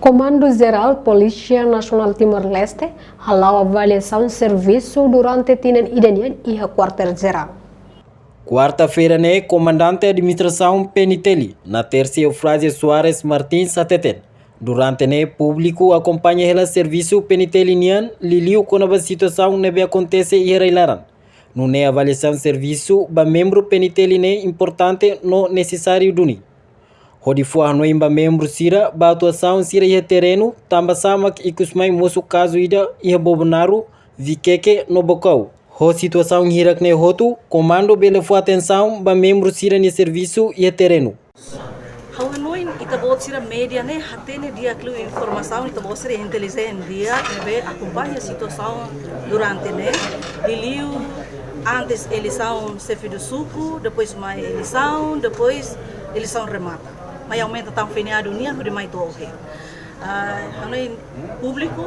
Comando Geral Polícia Nacional Timor-Leste halau avaliação de serviço durante tinen idanian e a quartel-geral. Quarta-feira, comandante da administração Peniteli, na terça Eufrásia Soares Martins Sateten. Durante público acompanha ela serviço penitelinian, liliu com a situação nebe acontece e reilaran. No avaliação de serviço, ba membro peniteli importante no necessário duni. Hodi fuah no imba membro sira ba atuação sira ia terreno tamba samak ikusmai moço caso ida ia bobonaru vikeke no bocau. Ho situação hirak ne hotu comando bele fu atenção ba membro sira ni serviço ia terreno. Hawanoin itabot sira media hatene dia clue informação itabot sira inteligente dia nebe acompanha a situação durante liliu antes eleição chefe do suco depois mais eleição depois eleição remata. Mas aumenta tão finiado nia de mais toque. Hanoi público,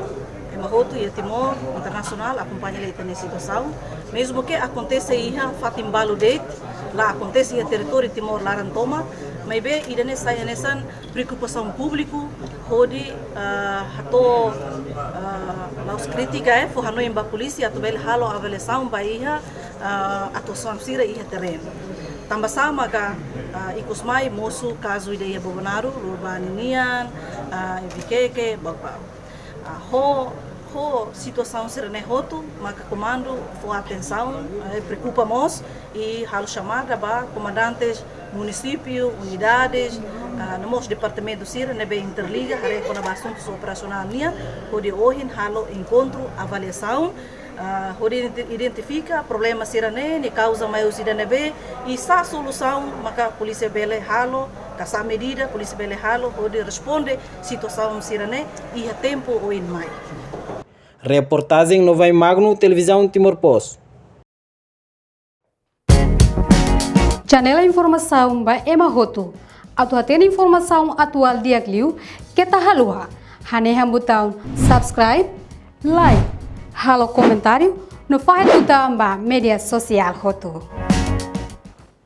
Mahoto e Timor internacional acompanha a situação. Mesmo que aconteça aí fatimbalo date, lá acontece em território Timor Larantoma, mas bem ida nessa preocupação público, onde hato laus crítica for Hanoi ba polícia atobel halo avaliação baia atuação sira ia terreno. Tambah sama ka ikusmai moço caso ideia bobonaru lubaninian vikeke bapak ho situação serene hotu maka comando for atenção preocupamos e halo chamada ba comandantes município unidades nos departamento sira nebe interliga hare com a assuntos operacional nia onde hoje halo encontro avaliação onde identifica problema sirane ni causa maior sirane e sa solução maka polícia bele halo kasa medida polícia bele halo onde responde situação sirane e a tempo ou em mai. Reportagem no Vai Magno Televisão Timor Post. Janela informação ba Emahoto. Atu tem informação atual dia kliu kita halua. Hane hambutão subscribe, like, halo comentário no faz do media social hoto.